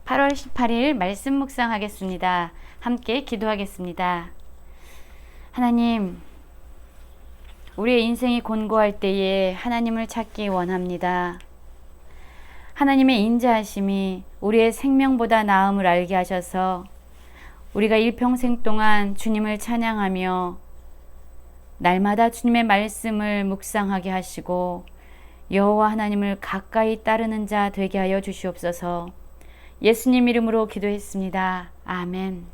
8월 18일 말씀 묵상하겠습니다. 함께 기도하겠습니다. 하나님, 우리의 인생이 곤고할 때에 하나님을 찾기 원합니다. 하나님의 인자하심이 우리의 생명보다 나음을 알게 하셔서 우리가 일평생 동안 주님을 찬양하며 날마다 주님의 말씀을 묵상하게 하시고 여호와 하나님을 가까이 따르는 자 되게 하여 주시옵소서. 예수님 이름으로 기도했습니다. 아멘.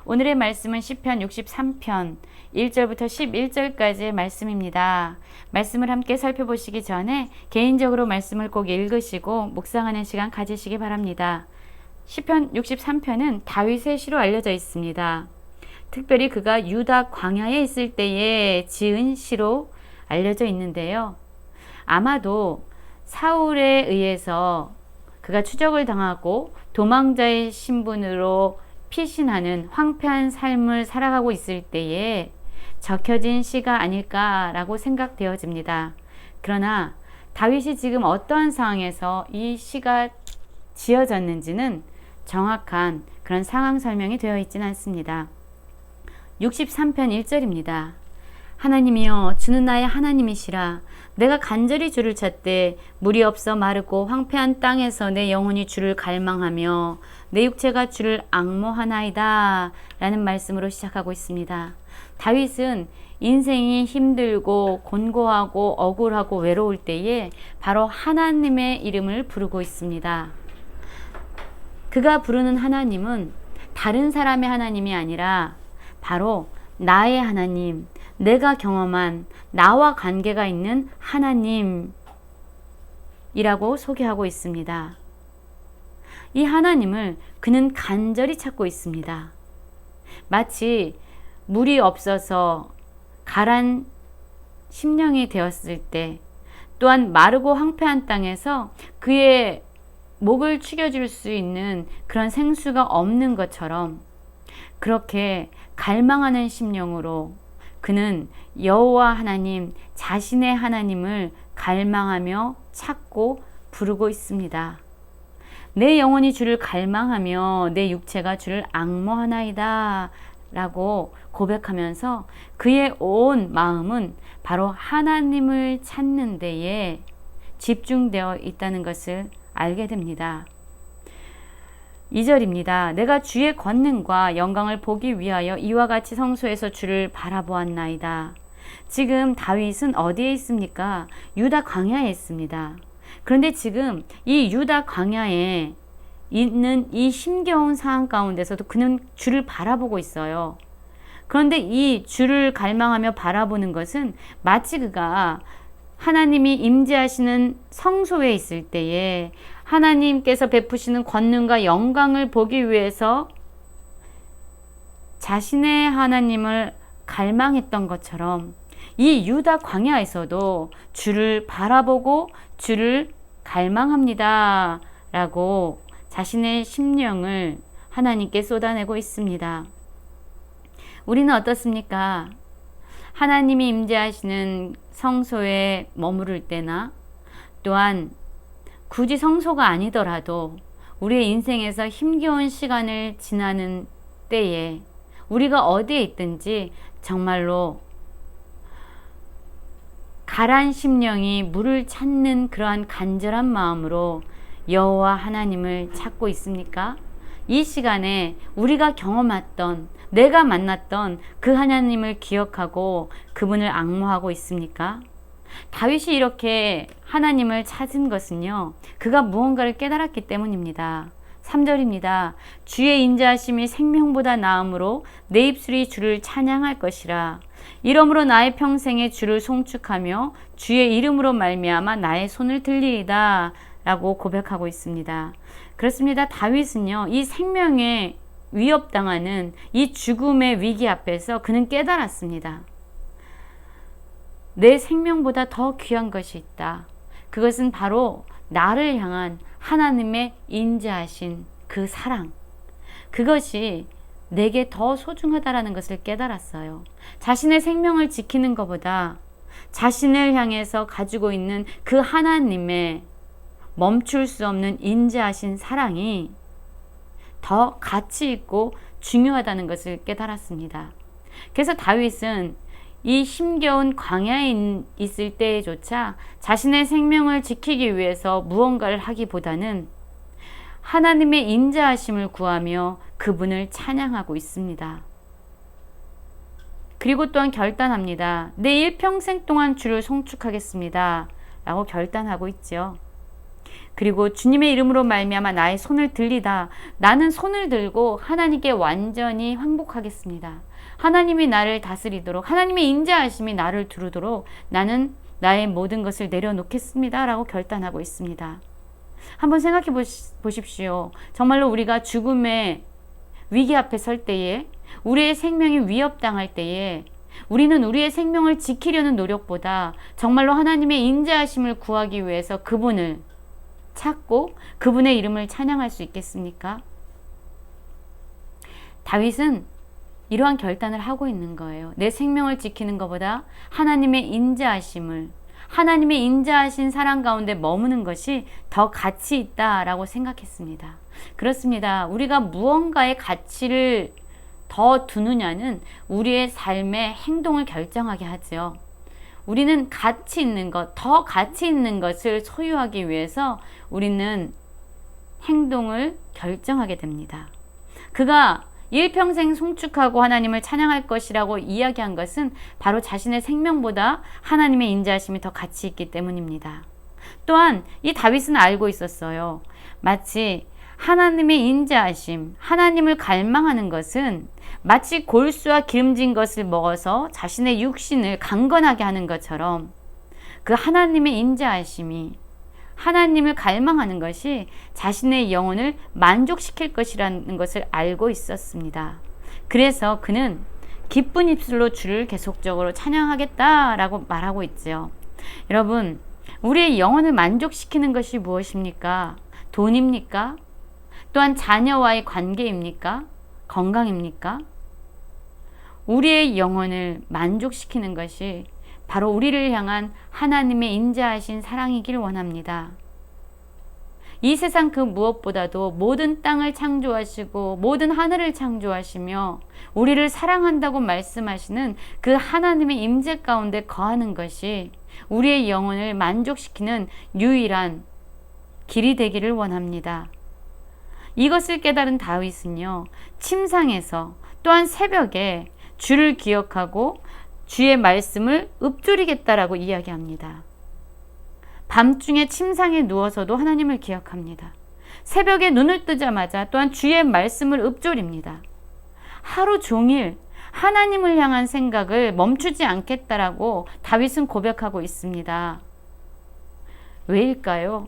오늘의 말씀은 시편 63편 1절부터 11절까지의 말씀입니다. 말씀을 함께 살펴보시기 전에 개인적으로 말씀을 꼭 읽으시고 묵상하는 시간 가지시기 바랍니다. 시편 63편은 다윗의 시로 알려져 있습니다. 특별히 그가 유다 광야에 있을 때에 지은 시로 알려져 있는데요. 아마도 사울에 의해서 그가 추적을 당하고 도망자의 신분으로 피신하는 황폐한 삶을 살아가고 있을 때에 적혀진 시가 아닐까라고 생각되어집니다. 그러나 다윗이 지금 어떠한 상황에서 이 시가 지어졌는지는 정확한 그런 상황 설명이 되어 있지는 않습니다. 63편 1절입니다. 하나님이여 주는 나의 하나님이시라. 내가 간절히 주를 찾되 물이 없어 마르고 황폐한 땅에서 내 영혼이 주를 갈망하며 내 육체가 주를 앙모하나이다 라는 말씀으로 시작하고 있습니다. 다윗은 인생이 힘들고 곤고하고 억울하고 외로울 때에 바로 하나님의 이름을 부르고 있습니다. 그가 부르는 하나님은 다른 사람의 하나님이 아니라 바로 나의 하나님, 내가 경험한 나와 관계가 있는 하나님이라고 소개하고 있습니다. 이 하나님을 그는 간절히 찾고 있습니다. 마치 물이 없어서 가란 심령이 되었을 때, 또한 마르고 황폐한 땅에서 그의 목을 축여줄 수 있는 그런 생수가 없는 것처럼 그렇게 갈망하는 심령으로 그는 여호와 하나님, 자신의 하나님을 갈망하며 찾고 부르고 있습니다. 내 영혼이 주를 갈망하며 내 육체가 주를 앙모하나이다 라고 고백하면서 그의 온 마음은 바로 하나님을 찾는 데에 집중되어 있다는 것을 알게 됩니다. 2절입니다. 내가 주의 권능과 영광을 보기 위하여 이와 같이 성소에서 주를 바라보았나이다. 지금 다윗은 어디에 있습니까? 유다 광야에 있습니다. 그런데 지금 이 유다 광야에 있는 이 힘겨운 상황 가운데서도 그는 주를 바라보고 있어요. 그런데 이 주를 갈망하며 바라보는 것은 마치 그가 하나님이 임재하시는 성소에 있을 때에 하나님께서 베푸시는 권능과 영광을 보기 위해서 자신의 하나님을 갈망했던 것처럼 이 유다 광야에서도 주를 바라보고 주를 갈망합니다 라고 자신의 심령을 하나님께 쏟아내고 있습니다. 우리는 어떻습니까? 하나님이 임재하시는 성소에 머무를 때나 또한 굳이 성소가 아니더라도 우리의 인생에서 힘겨운 시간을 지나는 때에 우리가 어디에 있든지 정말로 가란 심령이 물을 찾는 그러한 간절한 마음으로 여호와 하나님을 찾고 있습니까? 이 시간에 우리가 경험했던, 내가 만났던 그 하나님을 기억하고 그분을 앙모하고 있습니까? 다윗이 이렇게 하나님을 찾은 것은요, 그가 무언가를 깨달았기 때문입니다. 3절입니다. 주의 인자하심이 생명보다 나음으로 내 입술이 주를 찬양할 것이라. 이러므로 나의 평생에 주를 송축하며 주의 이름으로 말미암아 나의 손을 들리이다 라고 고백하고 있습니다. 그렇습니다. 다윗은요, 이 생명에 위협당하는 이 죽음의 위기 앞에서 그는 깨달았습니다. 내 생명보다 더 귀한 것이 있다. 그것은 바로 나를 향한 하나님의 인자하신 그 사랑. 그것이 내게 더 소중하다라는 것을 깨달았어요. 자신의 생명을 지키는 것보다 자신을 향해서 가지고 있는 그 하나님의 멈출 수 없는 인자하신 사랑이 더 가치 있고 중요하다는 것을 깨달았습니다. 그래서 다윗은 이 힘겨운 광야에 있을 때조차 자신의 생명을 지키기 위해서 무언가를 하기보다는 하나님의 인자하심을 구하며 그분을 찬양하고 있습니다. 그리고 또한 결단합니다. 내 일평생 동안 주를 송축하겠습니다 라고 결단하고 있죠. 그리고 주님의 이름으로 말미암아 나의 손을 들리다. 나는 손을 들고 하나님께 완전히 항복하겠습니다. 하나님이 나를 다스리도록, 하나님의 인자하심이 나를 두르도록 나는 나의 모든 것을 내려놓겠습니다 라고 결단하고 있습니다. 한번 생각해 보십시오. 정말로 우리가 죽음의 위기 앞에 설 때에, 우리의 생명이 위협당할 때에 우리는 우리의 생명을 지키려는 노력보다 정말로 하나님의 인자하심을 구하기 위해서 그분을 찾고 그분의 이름을 찬양할 수 있겠습니까? 다윗은 이러한 결단을 하고 있는 거예요. 내 생명을 지키는 것보다 하나님의 인자하심을, 하나님의 인자하신 사랑 가운데 머무는 것이 더 가치 있다라고 생각했습니다. 그렇습니다. 우리가 무언가의 가치를 더 두느냐는 우리의 삶의 행동을 결정하게 하죠. 우리는 가치 있는 것, 더 가치 있는 것을 소유하기 위해서 우리는 행동을 결정하게 됩니다. 그가 일평생 송축하고 하나님을 찬양할 것이라고 이야기한 것은 바로 자신의 생명보다 하나님의 인자하심이 더 가치 있기 때문입니다. 또한 이 다윗은 알고 있었어요. 마치 하나님의 인자하심, 하나님을 갈망하는 것은 마치 골수와 기름진 것을 먹어서 자신의 육신을 강건하게 하는 것처럼 그 하나님의 인자하심이, 하나님을 갈망하는 것이 자신의 영혼을 만족시킬 것이라는 것을 알고 있었습니다. 그래서 그는 기쁜 입술로 주를 계속적으로 찬양하겠다라고 말하고 있죠. 여러분, 우리의 영혼을 만족시키는 것이 무엇입니까? 돈입니까? 또한 자녀와의 관계입니까? 건강입니까? 우리의 영혼을 만족시키는 것이 바로 우리를 향한 하나님의 인자하신 사랑이길 원합니다. 이 세상 그 무엇보다도 모든 땅을 창조하시고 모든 하늘을 창조하시며 우리를 사랑한다고 말씀하시는 그 하나님의 임재 가운데 거하는 것이 우리의 영혼을 만족시키는 유일한 길이 되기를 원합니다. 이것을 깨달은 다윗은요, 침상에서 또한 새벽에 주를 기억하고 주의 말씀을 읊조리겠다라고 이야기합니다. 밤중에 침상에 누워서도 하나님을 기억합니다. 새벽에 눈을 뜨자마자 또한 주의 말씀을 읊조립니다. 하루 종일 하나님을 향한 생각을 멈추지 않겠다라고 다윗은 고백하고 있습니다. 왜일까요?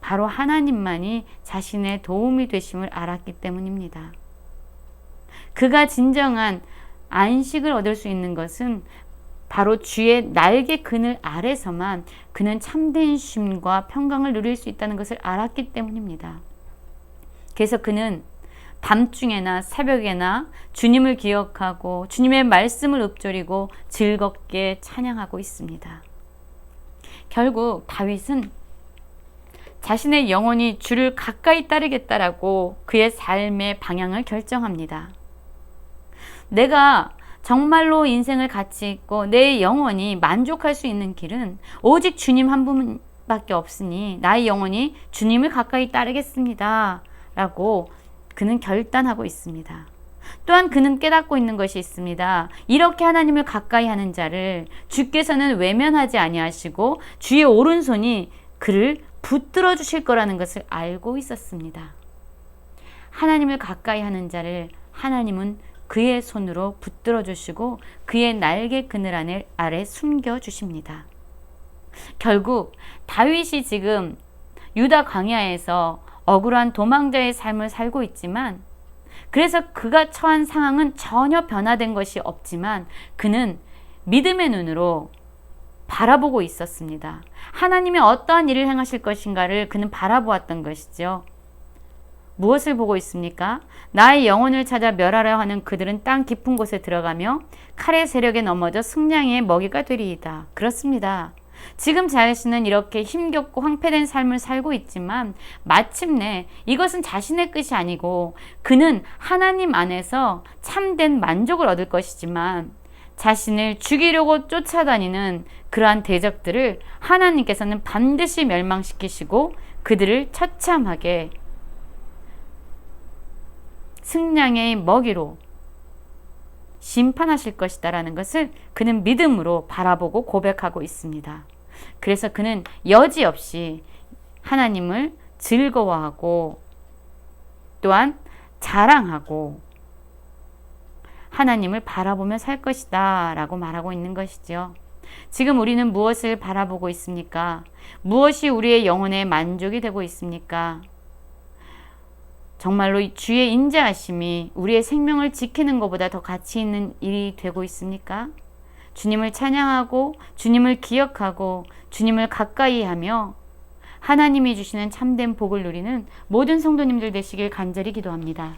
바로 하나님만이 자신의 도움이 되심을 알았기 때문입니다. 그가 진정한 안식을 얻을 수 있는 것은 바로 주의 날개 그늘 아래서만 그는 참된 쉼과 평강을 누릴 수 있다는 것을 알았기 때문입니다. 그래서 그는 밤중에나 새벽에나 주님을 기억하고 주님의 말씀을 읊조리고 즐겁게 찬양하고 있습니다. 결국 다윗은 자신의 영혼이 주를 가까이 따르겠다라고 그의 삶의 방향을 결정합니다. 내가 정말로 인생을 가치 있고 내 영혼이 만족할 수 있는 길은 오직 주님 한 분밖에 없으니 나의 영혼이 주님을 가까이 따르겠습니다 라고 그는 결단하고 있습니다. 또한 그는 깨닫고 있는 것이 있습니다. 이렇게 하나님을 가까이 하는 자를 주께서는 외면하지 아니하시고 주의 오른손이 그를 붙들어 주실 거라는 것을 알고 있었습니다. 하나님을 가까이 하는 자를 하나님은 그의 손으로 붙들어 주시고 그의 날개 그늘 아래 숨겨 주십니다. 결국 다윗이 지금 유다 광야에서 억울한 도망자의 삶을 살고 있지만, 그래서 그가 처한 상황은 전혀 변화된 것이 없지만 그는 믿음의 눈으로 바라보고 있었습니다. 하나님이 어떠한 일을 행하실 것인가를 그는 바라보았던 것이죠. 무엇을 보고 있습니까? 나의 영혼을 찾아 멸하려 하는 그들은 땅 깊은 곳에 들어가며 칼의 세력에 넘어져 승냥이의 먹이가 되리이다. 그렇습니다. 지금 자신은 이렇게 힘겹고 황폐된 삶을 살고 있지만 마침내 이것은 자신의 끝이 아니고 그는 하나님 안에서 참된 만족을 얻을 것이지만 자신을 죽이려고 쫓아다니는 그러한 대적들을 하나님께서는 반드시 멸망시키시고 그들을 처참하게 승량의 먹이로 심판하실 것이다라는 것을 그는 믿음으로 바라보고 고백하고 있습니다. 그래서 그는 여지없이 하나님을 즐거워하고 또한 자랑하고 하나님을 바라보며 살 것이다 라고 말하고 있는 것이죠. 지금 우리는 무엇을 바라보고 있습니까? 무엇이 우리의 영혼의 만족이 되고 있습니까? 정말로 주의 인자하심이 우리의 생명을 지키는 것보다 더 가치 있는 일이 되고 있습니까? 주님을 찬양하고 주님을 기억하고 주님을 가까이 하며 하나님이 주시는 참된 복을 누리는 모든 성도님들 되시길 간절히 기도합니다.